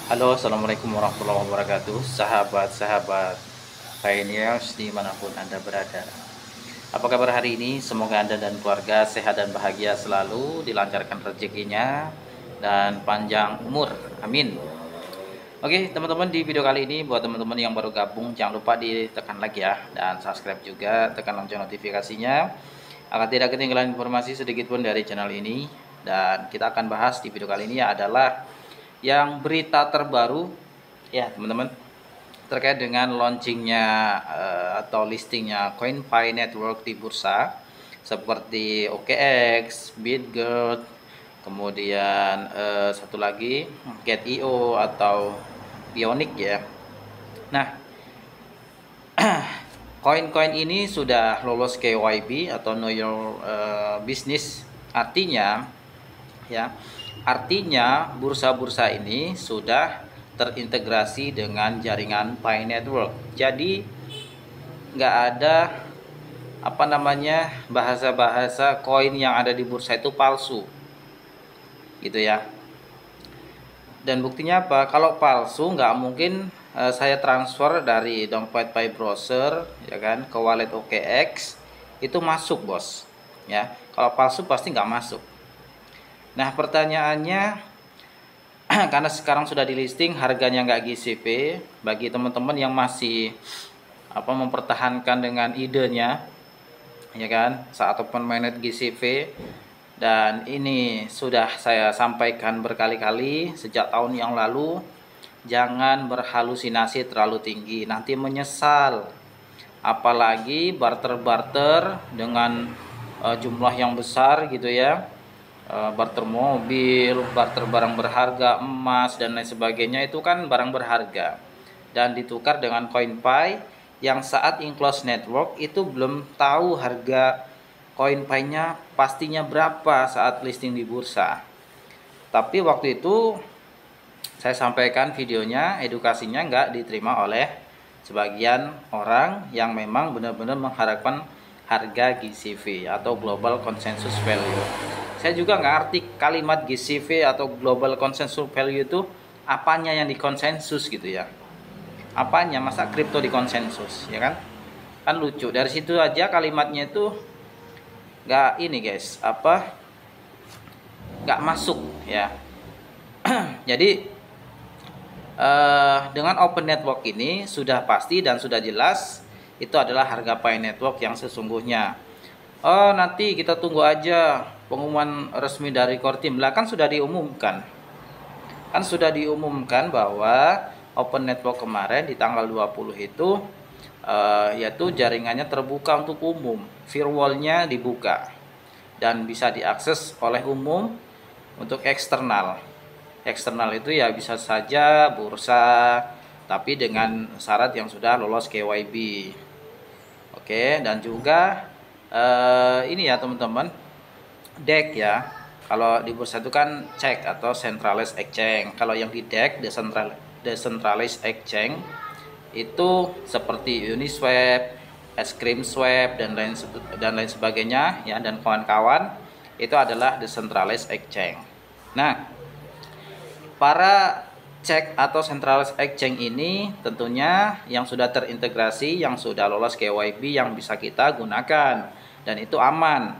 Halo, assalamualaikum warahmatullahi wabarakatuh, sahabat-sahabat Pioneers dimanapun Anda berada. Apa kabar hari ini? Semoga Anda dan keluarga sehat dan bahagia selalu, dilancarkan rezekinya, dan panjang umur. Amin. Oke, teman-teman, di video kali ini buat teman-teman yang baru gabung, jangan lupa ditekan like ya, dan subscribe juga, tekan lonceng notifikasinya agar tidak ketinggalan informasi sedikit pun dari channel ini. Dan kita akan bahas di video kali ini adalah yang berita terbaru ya teman-teman, terkait dengan launchingnya atau listingnya CoinPy Network di bursa seperti OKX, BitGet, kemudian satu lagi Get.io atau Pionic ya. Nah, koin-koin ini sudah lolos KYB atau Know Your Business. Artinya bursa-bursa ini sudah terintegrasi dengan jaringan Pi Network. Jadi nggak ada bahasa-bahasa koin yang ada di bursa itu palsu, gitu ya. Dan buktinya apa? Kalau palsu nggak mungkin saya transfer dari dompet Pi browser ya kan ke wallet OKX itu masuk, bos. Ya, kalau palsu pasti nggak masuk. Nah, pertanyaannya, karena sekarang sudah di listing, harganya nggak GCV, bagi teman-teman yang masih mempertahankan dengan idenya, ya kan, saat open mainnet GCV, dan ini sudah saya sampaikan berkali-kali sejak tahun yang lalu, jangan berhalusinasi terlalu tinggi, nanti menyesal. Apalagi barter-barter dengan jumlah yang besar gitu ya. Barter mobil, barter barang berharga, emas dan lain sebagainya, itu kan barang berharga dan ditukar dengan CoinPy yang saat in-close network itu belum tahu harga CoinPy-nya pastinya berapa saat listing di bursa. Tapi waktu itu saya sampaikan videonya, edukasinya nggak diterima oleh sebagian orang yang memang benar-benar mengharapkan harga GCV atau Global Consensus Value. Saya juga nggak ngerti kalimat GCV atau Global Consensus Value itu apanya yang dikonsensus gitu ya. Apanya, masa kripto dikonsensus ya kan? Kan lucu. Dari situ aja kalimatnya itu nggak ini guys, nggak masuk ya. Jadi dengan open network ini sudah pasti dan sudah jelas itu adalah harga Pi Network yang sesungguhnya. Oh, nanti kita tunggu aja pengumuman resmi dari Kortim. Lah, kan sudah diumumkan. Kan sudah diumumkan bahwa Open Network kemarin di tanggal 20 itu yaitu jaringannya terbuka untuk umum. Firewall-nya dibuka dan bisa diakses oleh umum untuk eksternal. Eksternal itu ya bisa saja bursa, tapi dengan syarat yang sudah lolos KYB. Oke, dan juga ini ya teman-teman, DEX ya. Kalau di bursa itu kan cek atau centralized exchange. Kalau yang di DEX, decentralized exchange, itu seperti Uniswap, ScreamSwap dan lain sebagainya ya, dan kawan-kawan, itu adalah decentralized exchange. Nah, para cek atau centralized exchange ini tentunya yang sudah terintegrasi, yang sudah lolos KYB, yang bisa kita gunakan dan itu aman.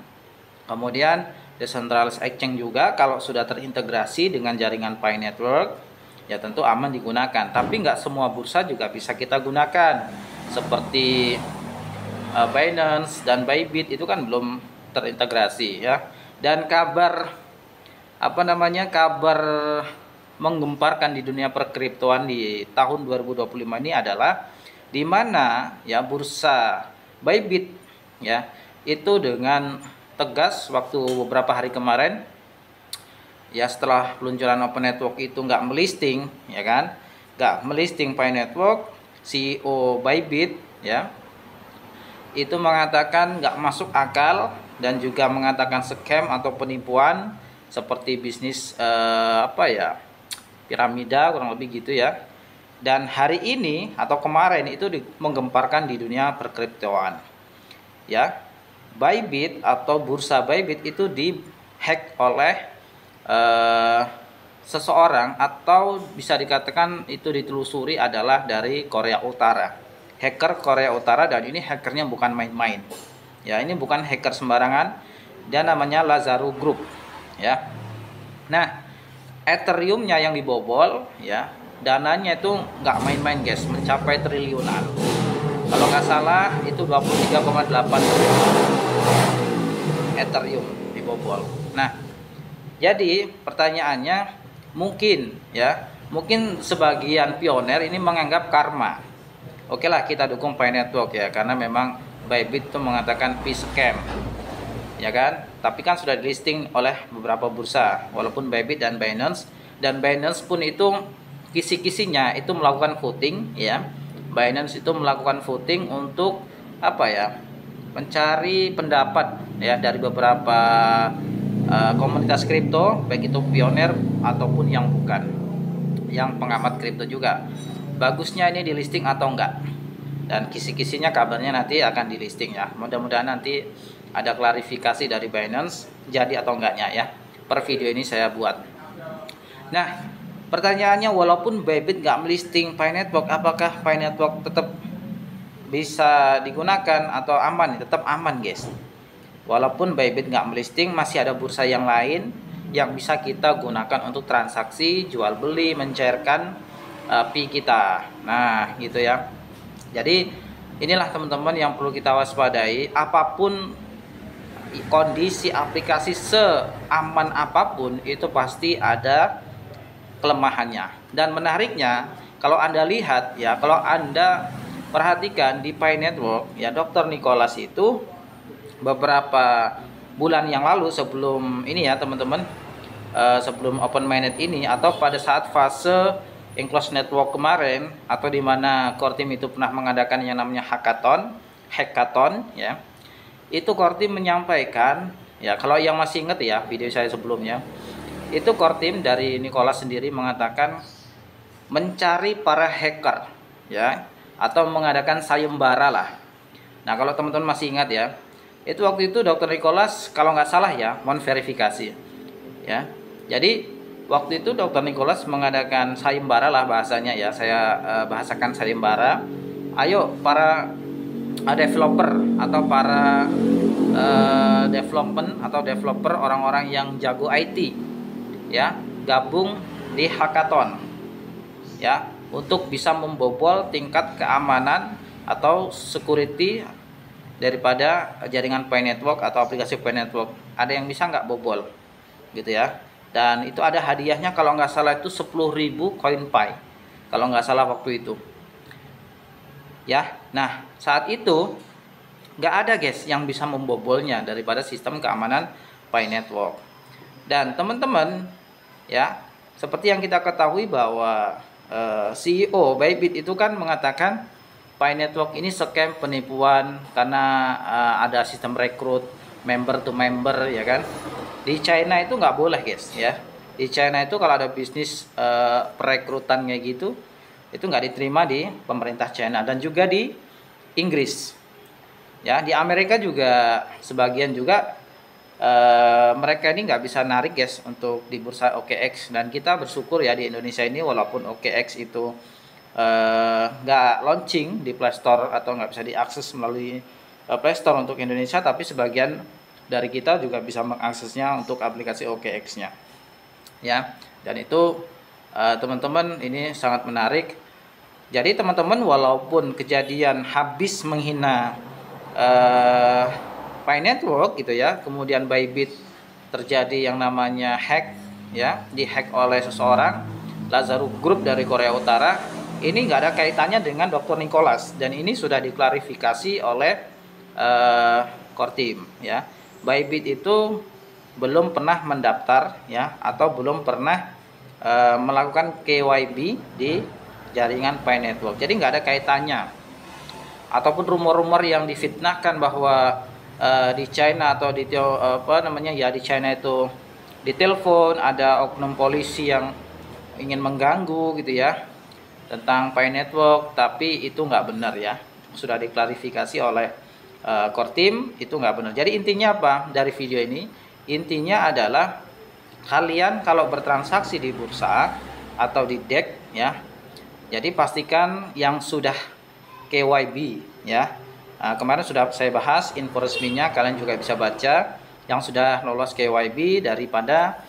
Kemudian decentralized exchange juga kalau sudah terintegrasi dengan jaringan Pi Network ya tentu aman digunakan. Tapi nggak semua bursa juga bisa kita gunakan, seperti Binance dan Bybit itu kan belum terintegrasi ya. Dan kabar kabar menggemparkan di dunia perkriptoan di tahun 2025 ini adalah di mana ya bursa Bybit ya itu dengan tegas waktu beberapa hari kemarin ya, setelah peluncuran Open Network itu nggak melisting ya kan, nggak melisting Pi Network, CEO Bybit ya itu mengatakan nggak masuk akal dan juga mengatakan scam atau penipuan seperti bisnis piramida kurang lebih gitu ya. Dan hari ini atau kemarin itu menggemparkan di dunia perkriptoan ya. Bybit atau bursa Bybit itu dihack oleh seseorang atau bisa dikatakan itu ditelusuri adalah dari Korea Utara, hacker Korea Utara, dan ini hackernya bukan main-main ya, ini bukan hacker sembarangan, dia namanya Lazarus Group ya. Nah, Ethereumnya yang dibobol ya, dananya itu nggak main-main guys, mencapai triliunan. Kalau nggak salah itu 23,8 triliun Ethereum dibobol. Nah, jadi pertanyaannya mungkin ya, mungkin sebagian pioner ini menganggap karma. Oke lah, kita dukung Pi Network ya, karena memang Bybit itu mengatakan Pi scam, ya kan? Tapi kan sudah di listing oleh beberapa bursa, walaupun Bybit dan Binance pun itu kisi-kisinya itu melakukan voting ya. Binance itu melakukan voting untuk apa ya? Mencari pendapat ya dari beberapa komunitas kripto, baik itu pioner ataupun yang bukan, yang pengamat kripto juga. Bagusnya ini di listing atau enggak? Dan kisi-kisinya kabarnya nanti akan di listing ya. Mudah-mudahan nanti ada klarifikasi dari Binance jadi atau enggaknya ya. Per video ini saya buat. Nah, pertanyaannya, walaupun Bybit nggak melisting Pi Network, apakah Pi Network tetap bisa digunakan atau aman? Tetap aman guys. Walaupun Bybit nggak melisting, masih ada bursa yang lain yang bisa kita gunakan untuk transaksi jual beli, mencairkan Pi kita. Nah, gitu ya. Jadi inilah teman-teman yang perlu kita waspadai. Apapun kondisi aplikasi, seaman apapun itu pasti ada kelemahannya. Dan menariknya, kalau Anda lihat ya, kalau Anda perhatikan di Pi Network ya, Dr. Nicholas itu beberapa bulan yang lalu sebelum ini ya teman-teman, sebelum open mainnet ini, atau pada saat fase enclosed network kemarin, atau di mana core team itu pernah mengadakan yang namanya hackathon ya, itu core team menyampaikan ya, kalau yang masih ingat ya video saya sebelumnya, itu core team dari Nicholas sendiri mengatakan mencari para hacker ya, atau mengadakan sayembara lah. Nah, kalau teman-teman masih ingat ya, itu waktu itu Dr. Nicholas kalau nggak salah ya memverifikasi ya. Jadi waktu itu Dr. Nicholas mengadakan sayembara lah bahasanya ya, saya bahasakan sayembara. Ayo para developer atau para developer orang-orang yang jago IT ya, gabung di hackathon ya, untuk bisa membobol tingkat keamanan atau security daripada jaringan Pi Network atau aplikasi Pi Network. Ada yang bisa nggak bobol gitu ya. Dan itu ada hadiahnya, kalau nggak salah itu 10.000 koin Pi, kalau nggak salah waktu itu ya. Nah, saat itu nggak ada guys yang bisa membobolnya daripada sistem keamanan Pi Network. Dan teman-teman ya, seperti yang kita ketahui bahwa CEO Bybit itu kan mengatakan Pi Network ini scam, penipuan, karena ada sistem rekrut member to member ya kan. Di China itu nggak boleh guys ya. Di China itu kalau ada bisnis perekrutan kayak gitu, itu nggak diterima di pemerintah China, dan juga di Inggris ya. Di Amerika juga sebagian juga mereka ini nggak bisa narik guys untuk di bursa OKX. Dan kita bersyukur ya di Indonesia ini, walaupun OKX itu nggak launching di Play Store atau nggak bisa diakses melalui Play Store untuk Indonesia, tapi sebagian dari kita juga bisa mengaksesnya untuk aplikasi OKX-nya ya. Dan itu teman-teman, ini sangat menarik. Jadi teman-teman, walaupun kejadian habis menghina Pi Network gitu ya, kemudian Bybit terjadi yang namanya hack ya, dihack oleh seseorang Lazarus Group dari Korea Utara, ini nggak ada kaitannya dengan Dr. Nicholas, dan ini sudah diklarifikasi oleh core team ya. Bybit itu belum pernah mendaftar ya, atau belum pernah melakukan KYB di jaringan Pi Network. Jadi nggak ada kaitannya. Ataupun rumor-rumor yang difitnahkan bahwa di China atau di di China itu ditelepon ada oknum polisi yang ingin mengganggu gitu ya tentang Pi Network, tapi itu nggak benar ya. Sudah diklarifikasi oleh core team, itu nggak benar. Jadi intinya apa dari video ini? Intinya adalah kalian kalau bertransaksi di bursa atau di DEX ya, jadi pastikan yang sudah KYB ya. Kemarin sudah saya bahas info resminya, kalian juga bisa baca yang sudah lolos KYB daripada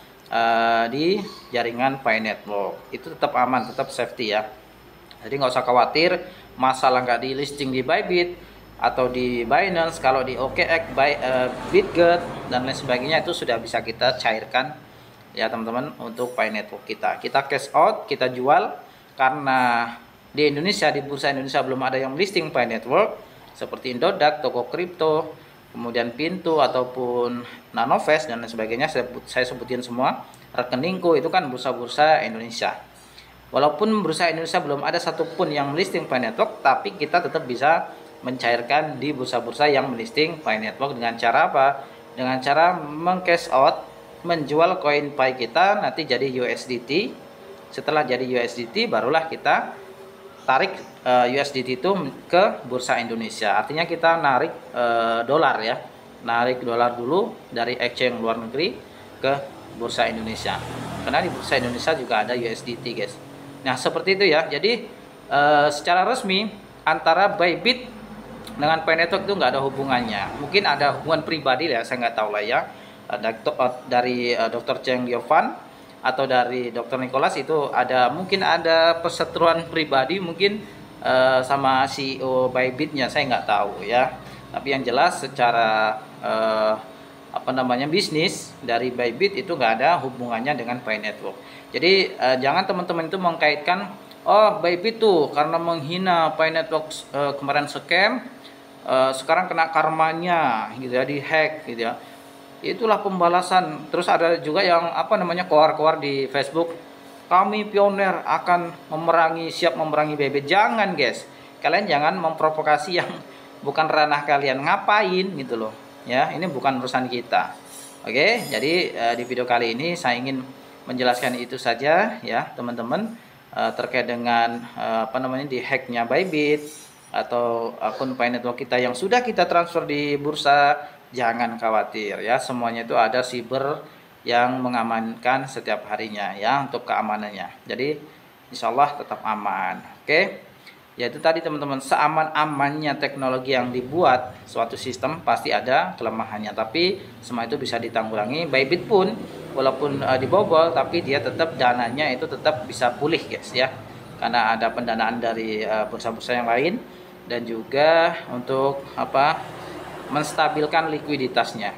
di jaringan Pi Network. Itu tetap aman, tetap safety ya. Jadi nggak usah khawatir masalah nggak di listing di Bybit atau di Binance. Kalau di OKX, Bitget dan lain sebagainya itu sudah bisa kita cairkan ya teman-teman untuk Pi Network kita. Kita cash out, kita jual karena di Indonesia, di bursa Indonesia belum ada yang listing Pi Network seperti Indodax, Toko Kripto, kemudian Pintu ataupun Nanovest dan lain sebagainya. Saya sebutin semua. Rekeningku itu kan bursa-bursa Indonesia. Walaupun bursa Indonesia belum ada satupun yang melisting Pi Network, tapi kita tetap bisa mencairkan di bursa-bursa yang melisting Pi Network dengan cara apa? Dengan cara meng-cash out, menjual koin Pi kita nanti jadi USDT. Setelah jadi USDT barulah kita tarik USDT itu ke bursa Indonesia. Artinya kita narik dolar ya. Narik dolar dulu dari exchange luar negeri ke bursa Indonesia. Karena di bursa Indonesia juga ada USDT, guys. Nah, seperti itu ya. Jadi secara resmi antara Bybit dengan Pi Network itu nggak ada hubungannya. Mungkin ada hubungan pribadi ya, saya nggak tahu lah ya. Dari Dr. Cheng Yovan atau dari Dr. Nicholas itu mungkin ada perseteruan pribadi mungkin sama CEO Bybitnya, saya nggak tahu ya. Tapi yang jelas secara bisnis dari Bybit itu nggak ada hubungannya dengan Pi Network. Jadi jangan teman-teman itu mengkaitkan, oh Bybit tuh karena menghina Pi Network kemarin scam, sekarang kena karmanya gitu ya, di hack gitu ya. Itulah pembalasan. Terus ada juga yang koar-koar di Facebook, kami pioner akan siap memerangi Bybit. Jangan guys, kalian jangan memprovokasi yang bukan ranah kalian. Ngapain gitu loh ya, ini bukan urusan kita. Oke, jadi di video kali ini saya ingin menjelaskan itu saja ya teman-teman, terkait dengan di hacknya Bybit atau akun Pi Network kita yang sudah kita transfer di bursa. Jangan khawatir ya, semuanya itu ada siber yang mengamankan setiap harinya ya untuk keamanannya. Jadi insya Allah tetap aman. Oke, yaitu tadi teman-teman, seaman-amannya teknologi yang dibuat suatu sistem pasti ada kelemahannya, tapi semua itu bisa ditanggulangi. Bybit pun walaupun dibobol, tapi dia tetap dananya itu tetap bisa pulih guys ya, karena ada pendanaan dari bursa-bursa yang lain dan juga untuk menstabilkan likuiditasnya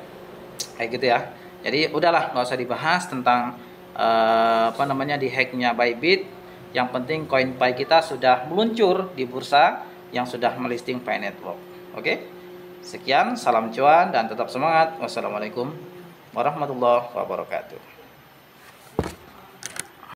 kayak gitu ya. Jadi udahlah, nggak usah dibahas tentang di hacknya Bybit. Yang penting koin Pi kita sudah meluncur di bursa yang sudah melisting Pi Network. Oke, sekian, salam cuan dan tetap semangat. Wassalamualaikum warahmatullahi wabarakatuh.